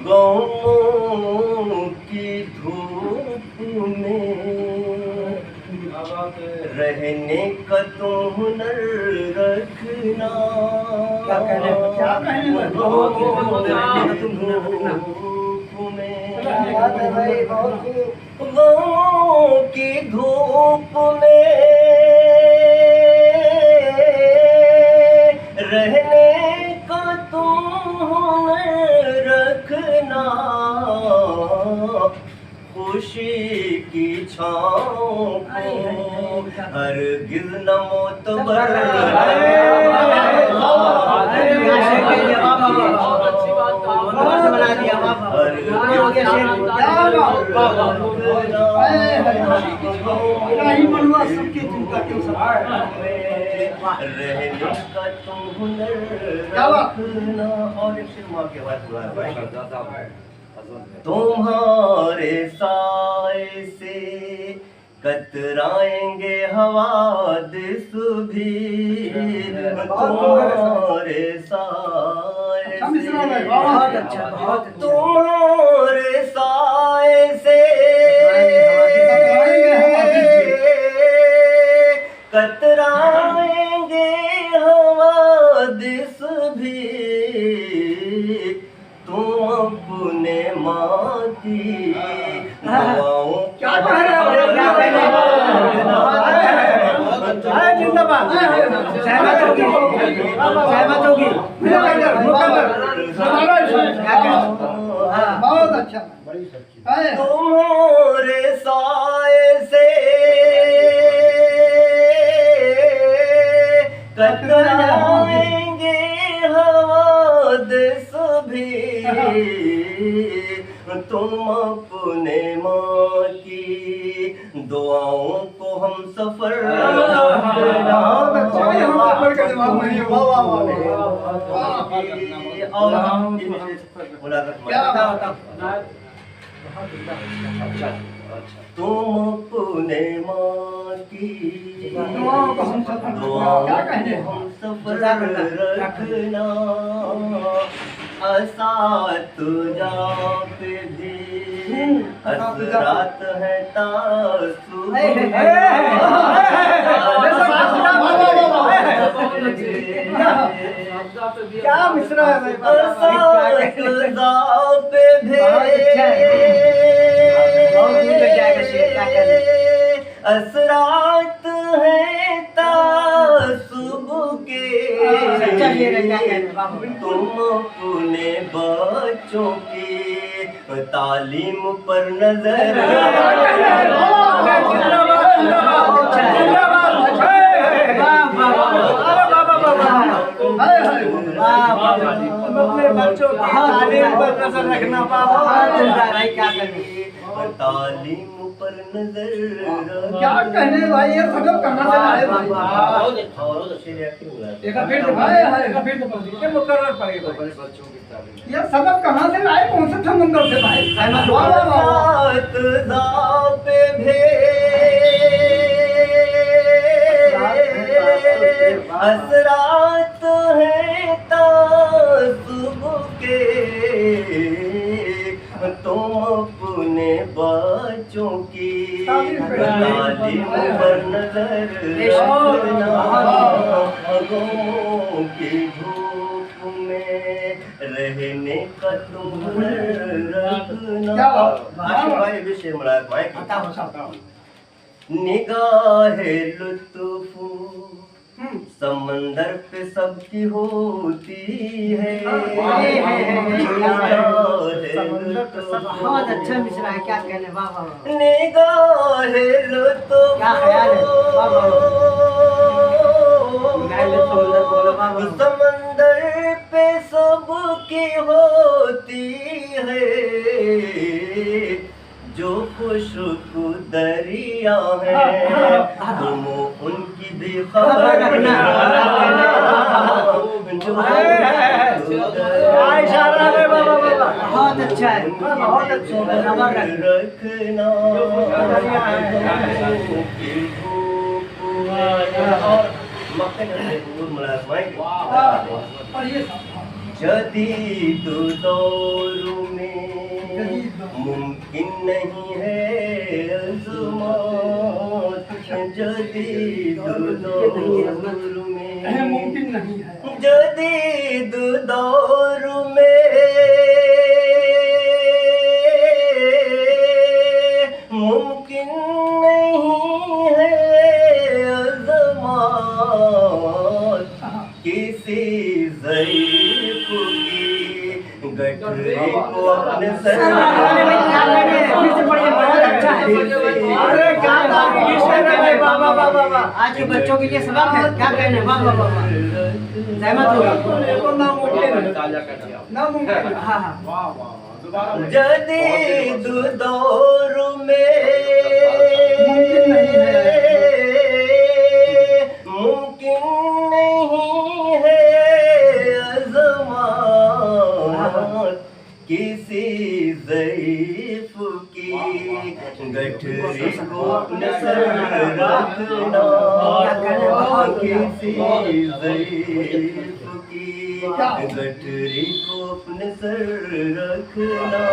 गमों की धूप में रहने का तो हुनर रखना। क्या कहने धूप में गमों की धूप में रहने का तुम हुनर रखना। खुशी की छाँव को हरगिज़ न मोतबर रहने का तुम हुनर रखना। और एक शेर माँ के बाद तुम्हारे साए से कतराएंगे हवादिस भी। तुम्हारे साए से तुम्हारे साए से कतराएंगे हवादिस भी। तुम अपने माँ की दुआओं क्या जिंदाबाद सहमत होगी बहुत अच्छा। तुम्हारे साए से कतराएंगे हवादिस भी। तुम अपने माँ की दुआओं को हम सफर तुम अपने माँ की दुआओं को हम सफर रखना। असात पे भी असरात है तासुब क्या मिश्रा है भाई। असात पे भी असरात है तासुब के। तुम अपने बच्चों की तालीम पर नजर अपने बच्चों की तालीम पर नजर रखना। तालीम पर नजर क्या कहने भाई। ये सबक कहाँ से लाए भाई। ये सबक कहाँ से लाए। कौन से समुंदर से भाई। असरात है तासुब के। तुम अपने बच्चों की तालीम पर नजर रखना। गमों की धूप में रहने का तुम रखना। भाई विषय निगाहे लुत्फ समंदर पे सबकी होती है। बहुत अच्छा मिश्रा है। क्या कहने। वाह वाह। निगाहे लुत्फ समंदर पे सबकी होती है। जो खुशबू दरिया है तुम उनकी भी खबर रखना। बहुत अच्छा है। बहुत अच्छा रखना। और मक्खन जदीद दौर में मुमकिन नहीं है अज़मात, जदीद दौर में मुमकिन नहीं है। जदीद दौर में मुमकिन नहीं है अज़मात, किसी ज़ईफ़ की गठरी को अपने सर फिर से पढ़िए, बहुत अच्छा है। अरे क्या वाह वाह वाह वाह वाह। आज के बच्चों के लिए सबक है, क्या कहने, वाह वाह वाह वाह। सहमत हो? नामुमकिन। हाँ हाँ। जदीद दौर में मुमकिन नहीं है अज़मात, किसी ज़ईफ़ की गठरी को अपने सर रखना, किसी ज़ईफ़ की गठरी को अपने सर रखना।